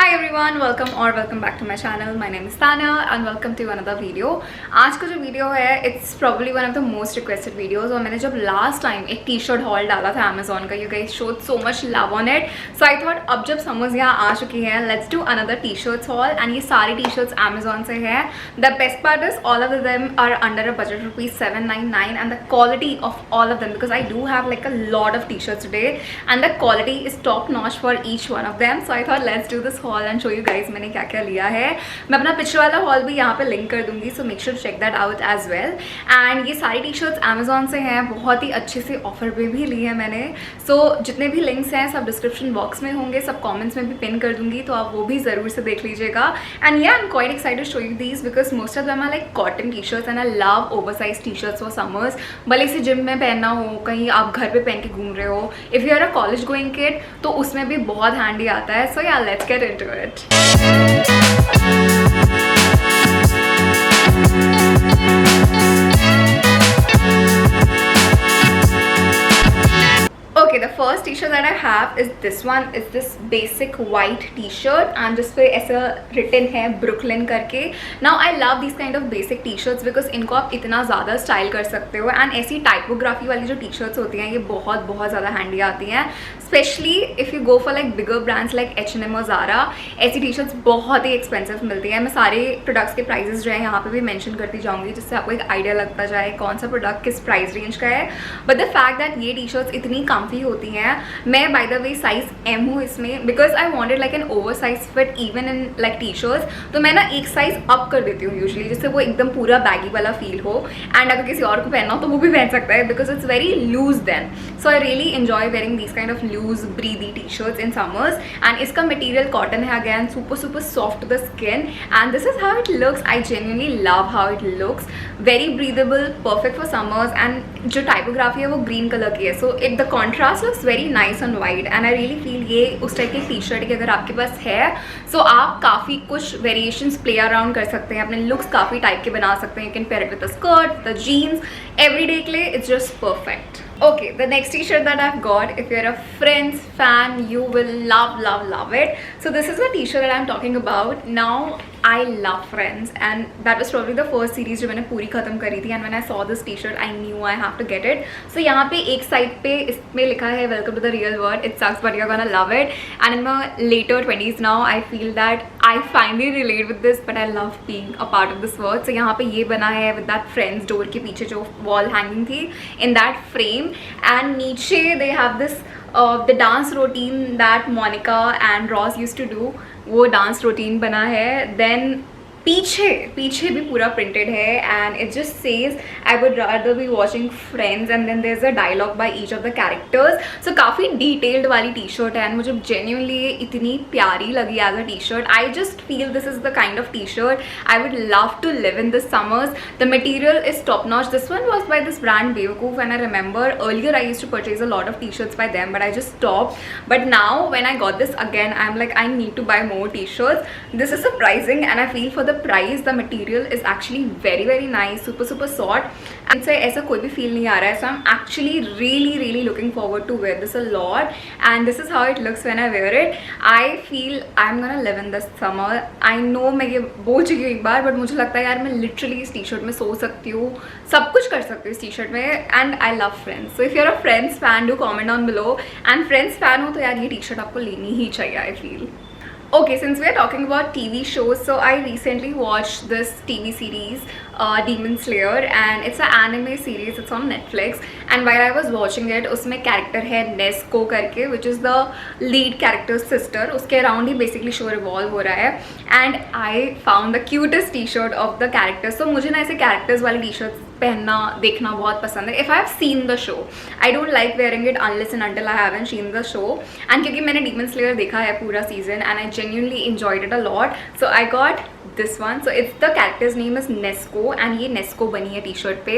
Hi everyone, welcome back to my channel. My name is Tanya and welcome to another video. आज का जो video है it's probably one of the most requested videos और मैंने जब last time एक T-shirt haul डाला था Amazon का, you guys showed so much love on it. So I thought अब जब summers यहाँ आ चुकी है, let's do another t-shirts haul and ये सारी t-shirts Amazon से है. The best part is all of them are under a budget rupees 799 and the quality of all of them, because I do have like a lot of t-shirts today and the quality is top notch for each one of them. So I thought let's do this haul and show you guys मैंने क्या क्या लिया है. मैं अपना पिछले वाला haul भी यहाँ पे लिंक कर दूंगी, so make sure to check that out as well. And ये सारी टी शर्ट्स Amazon से हैं, बहुत ही अच्छे से ऑफर पे भी ली है मैंने. So जितने भी लिंक्स हैं सब डिस्क्रिप्शन बॉक्स में होंगे, सब कमेंट्स में भी पिन कर दूंगी, तो आप वो भी ज़रूर से देख लीजिएगा. And yeah, I'm quite excited to show you these because most of them are like cotton t-shirts and I love oversized t-shirts for summers. भले इसे जिम में पहनना हो, कहीं आप घर पे पहन के घूम रहे हो, if you are a college going kid तो उसमें भी बहुत हैंडी आता है. So yeah, let's get into it. Okay, the first t-shirt that I have is this one. Is this basic white t-shirt and जिस पे ऐसा written है Brooklyn करके. Now I love these kind of basic t-shirts because इनको आप इतना ज़्यादा style कर सकते हो and ऐसी टाइपोग्राफी वाली जो t-shirts होती हैं ये बहुत बहुत ज़्यादा हैंडी आती हैं, specially if you go for like bigger brands like H&M और Zara. ऐसी टी-शर्ट्स बहुत ही एक्सपेंसिव मिलती हैं. मैं सारे प्रोडक्ट्स के प्राइजेस जो है यहाँ पे भी मेंशन करती जाऊँगी जिससे आपको एक आइडिया लगता जाए कौन सा प्रोडक्ट किस प्राइस रेंज का है. बट द फैक्ट दैट ये टी-शर्ट्स इतनी कम्फी होती हैं, मैं by the way size M हूँ इसमें, because I wanted like an over size fit even in like T shirts. तो मैं ना एक साइज अप कर देती हूँ यूजली, जिससे वो एकदम पूरा बैगी वाला फील हो. एंड अगर किसी और को पहनना हो तो वो भी पहन सकता है because it's very loose then. So I really enjoy wearing these kind of loose breathy T shirts in summers. And इसका मटीरियल कॉटन है, again super super soft to the skin and this is how it looks. I genuinely love how it looks. Very breathable, perfect for summers. And जो typography है वो green colour की है, so it the contrast looks very nice on white. And I really feel ये उस type की T shirt की अगर आपके पास है सो आप काफ़ी कुछ वेरिएशंस प्ले अराउंड कर सकते हैं, अपने लुक्स काफ़ी टाइप के बना सकते हैं. You can pair it with the skirt, the jeans, everyday के लिए it's just perfect. Okay, the next t-shirt that I've got, if you're a Friends fan, you will love it. So this is the t-shirt that I'm talking about. Now I love Friends and that was probably the first series जो मैंने पूरी ख़त्म करी थी. And when I saw this t-shirt, I knew I have to get it. So यहाँ पे एक side पे इसमें लिखा है Welcome to the real world. It sucks but you're gonna love it. And in my later 20s now, I feel that I finally relate with this, but I love being a part of this world. So यहाँ पे ये बना है with that Friends door के पीछे जो wall hanging थी, in that frame. And नीचे they have this the dance routine that Monica and Ross used to do. वो डांस रूटीन बना है. देन पीछे भी पूरा प्रिंटेड है and it just says I would rather be watching Friends and then there is a dialogue by each of the characters. So काफ़ी detailed वाली T shirt है एंड मुझे जेन्युइनली ये इतनी प्यारी लगी as a T shirt. I just feel this is the kind of T shirt I would love to live in this summers. The material is top notch. This one was by this brand Bewakoof and I remember earlier I used to purchase a lot of T shirts by them but I just stop. But now when I got this again I am like I need to buy more T shirts. This is surprising and I feel for the price the material is actually very nice, super soft and से ऐसा कोई भी feel नहीं आ रहा है. So I'm actually really looking forward to wear this a lot and this is how it looks when I wear it. I feel I'm gonna live in this summer. I know मैं ये बोल चुकी हूँ एक बार, but मुझे लगता है यार मैं literally इस टी शर्ट में सो सकती हूँ, सब कुछ कर सकती हूँ इस टी शर्ट में. and I love Friends. So if you're a Friends fan, do comment down below. and Friends fan हो तो यार ये टी शर्ट आपको लेनी ही चाहिए I feel. Okay, since we are talking about TV shows, so I recently watched this TV series, Demon Slayer, and it's an anime series. It's on Netflix. And while I was watching it, उसमें character है Nezuko करके, which is the lead character's sister. उसके around ही basically show revolve हो रहा है. And I found the cutest T-shirt of the characters. So मुझे ना ऐसे characters वाले T-shirts पहनना देखना बहुत पसंद है. If I have seen the show, I don't like wearing it unless and until I haven't seen the show. And क्योंकि मैंने डीमन स्लेयर देखा है पूरा season and I genuinely enjoyed it a lot, so I got this one. So it's the character's name is Nezuko and ये Nezuko बनी है T shirt पे.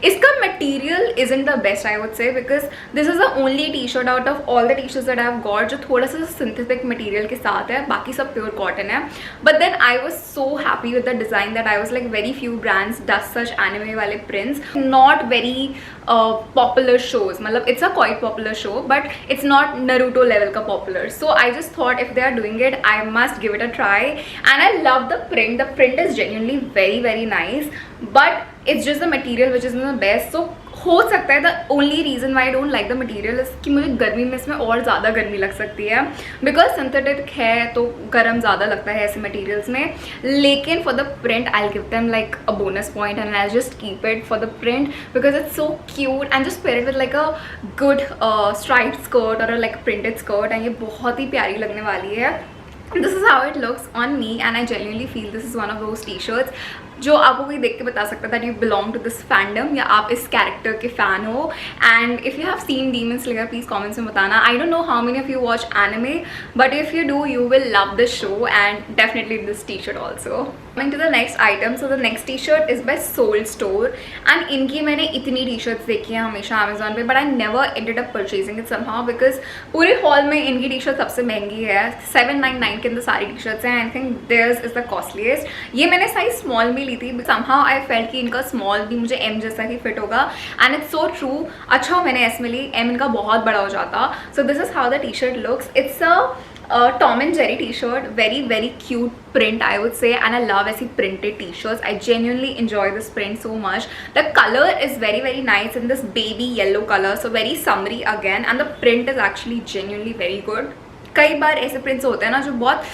इसका material isn't the best I would say because this is the only t-shirt out of all the t-shirts that I have got जो थोड़ा सा synthetic material के साथ है, बाकी सब pure cotton है. But then I was so happy with the design that I was like very few brands does such anime वाले prints, not very popular shows, मतलब it's a quite popular show but it's not Naruto level का popular. So I just thought if they are doing it I must give it a try. And I love the print is genuinely very nice, but it's just the material which isn't the best. So हो सकता है the only reason why I don't like the material is कि मुझे गर्मी में इसमें और ज़्यादा गर्मी लग सकती है, बिकॉज सिंथेटिक है तो गर्म ज़्यादा लगता है ऐसे मटीरियल्स में. लेकिन for the print I give them like a bonus point and I just keep it for the print because it's so cute and just pair it with like a good striped skirt और like printed skirt. And ये बहुत ही प्यारी लगने वाली है. This is how it looks on me and I genuinely feel this is one of those t-shirts जो आपको कोई देख के बता सकता है that you belong to this fandom या आप इस कैरेक्टर के फ़ैन हो. And if you have seen demon slayer please comments में बताना. I don't know how many of you watch anime but if you do you will love this show and definitely this T shirt also. Coming to the next item, so the next T shirt is by Souled Store and इनकी मैंने इतनी T shirts देखी हैं हमेशा Amazon पे but I never ended up purchasing it somehow because पूरे hall में इनकी टी शर्ट सबसे महंगी है. 799 के अंदर सारी टी शर्ट्स हैं. I think there's is the costliest. ये मैंने साइज स्मॉल में ली थी समहाउ आई फेल्ट कि इनका स्मॉल भी मुझे एम जैसा ही फिट होगा एंड इट्स सो ट्रू. अच्छा मैंने एस में ली, एम इनका बहुत बड़ा हो जाता. सो this is how the T shirt looks. It's a Tom and Jerry t-shirt, very cute print I would say, and I love ऐसी printed t-shirts. I genuinely enjoy this print so much. The color is very nice in this baby yellow color, so very summery again, and the print is actually genuinely very good. कई बार ऐसे prints होते हैं ना जो बहुत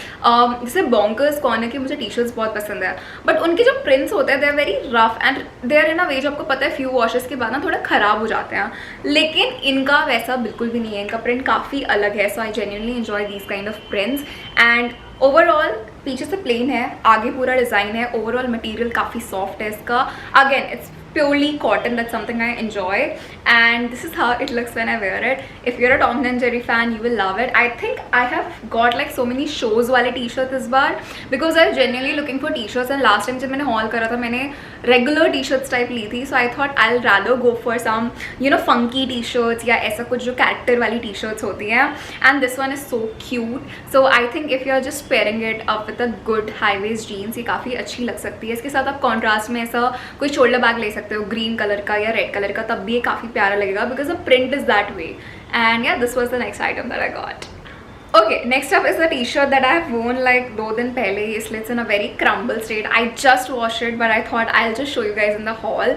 जैसे bonkers कौन है कि मुझे टी शर्ट्स बहुत पसंद है बट उनके जो प्रिंट्स होते हैं they are very rough and they are in a way जो आपको पता है फ्यू वॉशेस के बाद ना थोड़ा ख़राब हो जाते हैं. लेकिन इनका वैसा बिल्कुल भी नहीं है. इनका प्रिंट काफ़ी अलग है. So I genuinely enjoy these kind of prints. And overall पीछे से प्लेन है, आगे पूरा डिज़ाइन है. ओवरऑल मटेरियल काफ़ी सॉफ्ट है इसका. Again it's purely cotton, that's something I enjoy and this is how it looks when I wear it. If you're a Tom and Jerry fan you will love it. I think I have got like so many shows वाले t-shirts इस बार because I was genuinely looking for t-shirts and last time जब मैंने haul करा था मैंने regular t-shirts type ली थी. So I thought I'll rather go for some you know funky t-shirts या ऐसा कुछ जो character वाली t-shirts होती हैं and this one is so cute. So I think if you're just pairing it up with a good high waist jeans ये काफ़ी अच्छी लग सकती है. इसके साथ आप contrast में ऐसा कोई shoulder bag ले सकते हो ग्रीन कलर का या रेड कलर का, तब भी ये काफ़ी प्यारा लगेगा because the print is that way. And yeah this was the next item that I got. Okay, next up is the t-shirt that I have worn like 2 दिन पहले, इसलिए it's in a very crumble state. I just washed it but I thought I'll just show you guys in the haul.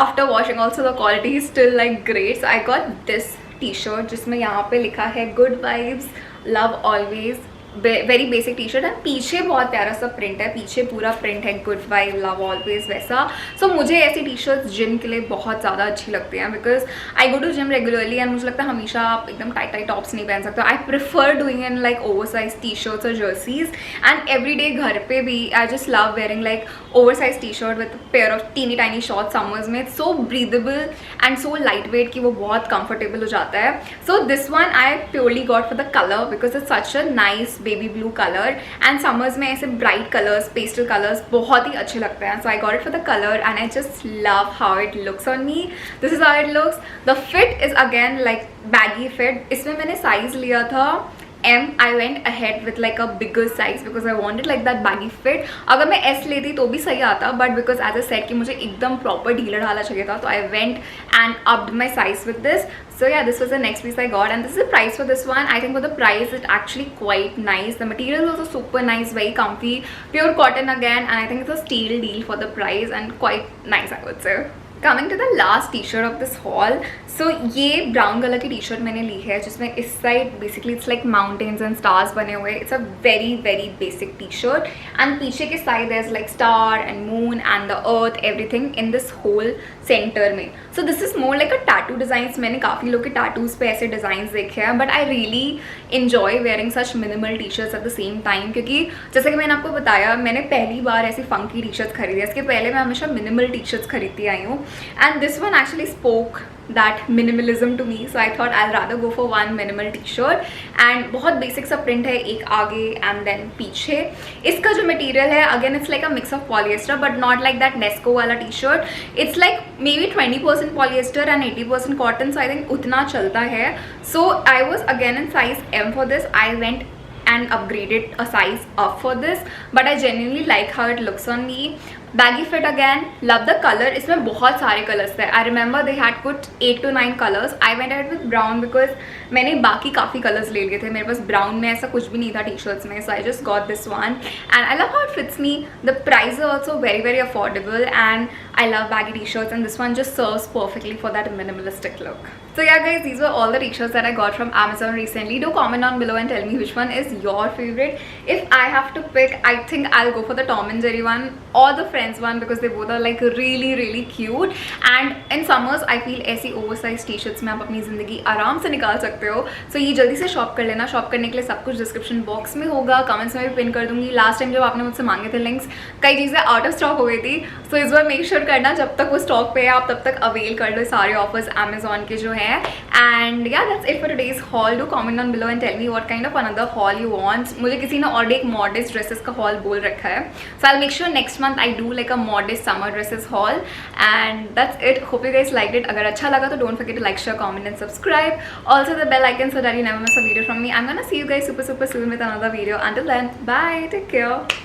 After washing also the quality is still like great. So I got this t-shirt जिसमें यहाँ पे लिखा है good vibes, love always. Very basic T shirt है. पीछे बहुत प्यारा सा प्रिंट है, पीछे पूरा प्रिंट है गुड वाइब लव ऑलवेज वैसा. सो मुझे ऐसी टी शर्ट्स जिम के लिए बहुत ज़्यादा अच्छी लगती हैं because I go to gym regularly and मुझे लगता है हमेशा आप एकदम टाइट टॉप्स नहीं पहन सकते. I prefer doing in like oversize T shirts और जर्सीज एंड एवरी डे घर पे भी I just love wearing like oversize T shirt with pair of teeny tiny short summers में. It's so breathable and so lightweight कि वो बहुत comfortable हो जाता है. So this one I purely got for the colour because it's such a nice baby blue colour and summers में ऐसे bright colours pastel colours बहुत ही अच्छे लगते हैं. So I got it for the colour and I just love how it looks on me. This is how it looks. The fit is again like baggy fit. इसमें मैंने size लिया था M. I went ahead with like a bigger size because I wanted like that baggy fit. अगर मैं S लेती तो भी सही आता but because as I said कि मुझे एकदम proper ढीला ढाला चाहिए था तो I went and upped my size with this. So yeah, this was the next piece I got and this is the price for this one. I think for the price it's actually quite nice. The material is also super nice, very comfy, pure cotton again and I think it's a steal deal for the price and quite nice I would say. Coming to the last t-shirt of this haul. So ये brown colour की T shirt मैंने ली है जिसमें इस side basically it's like mountains and stars बने हुए. It's a very basic T shirt and पीछे के side is like star and moon and the earth everything in this whole centre में. So this is more like a tattoo designs. मैंने काफ़ी लोग के tattoos पे ऐसे डिजाइन देखे हैं but I really enjoy wearing such minimal t-shirts at the same time क्योंकि जैसे कि मैंने आपको बताया मैंने पहली बार ऐसी funky t-shirts खरीदी है. इसके पहले मैं हमेशा minimal t-shirts खरीदती आई हूँ and this one actually spoke that minimalism to me, so I thought I'll rather go for one minimal t-shirt and बहुत basic सा print है एक आगे and then पीछे. इसका जो material है again it's like a mix of polyester but not like that Nesco वाला t-shirt. It's like maybe 20% polyester and 80% cotton, so I think उतना चलता है. So I was again in size M for this. I went and upgraded a size up for this but I genuinely like how it looks on me. Baggy fit again, love the colour. इसमें बहुत सारे colours थे. I remember they had कुछ 8 to 9 colours. I went ahead with brown because मैंने बाकी काफ़ी colours ले लिए थे. मेरे पास ब्राउन में ऐसा कुछ भी नहीं था टी शर्ट्स में. So I just got this one and I love how it fits me. The price is also very very affordable and I love baggy t-shirts and this one just serves perfectly for that minimalistic look. So yeah guys, these were all the t-shirts that I got from Amazon recently. Do comment down below and tell me which one is your favorite. If I have to pick, I think I'll go for the Tom and Jerry one or the Friends one because they both are like really really cute. And in summers I feel ऐसी oversized t-shirts में आप अपनी ज़िंदगी आराम से निकाल सकते हो. So ये जल्दी से शॉप कर लेना. शॉप करने के लिए सब कुछ डिस्क्रिप्शन बॉक्स में होगा, कमेंट्स में भी पिन कर दूंगी. लास्ट टाइम जब आपने मुझसे मांगे थे लिंक्स, कई चीज़ें आउट ऑफ स्टॉक हो गई थी. सो इस बार मेक श्योर करना जब तक वो स्टॉक पे है आप तब तक अवेल कर लो सारे ऑफर्स अमेजोन के जो है. And yeah that's it for today's haul. Do comment on below and tell me what kind of another haul you want. मुझे किसी ने ऑलरेडी एक मॉडेस्ट ड्रेसेस का हॉल बोल रखा है. So I make sure next month I do like a modest summer dresses haul. And that's it. Hope you guys liked it. अगर अच्छा लगा तो don't forget to like, share, comment and subscribe. Also the bell icon so that you never miss a video from me. I'm gonna see you guys super soon with another video. Until then, bye, take care.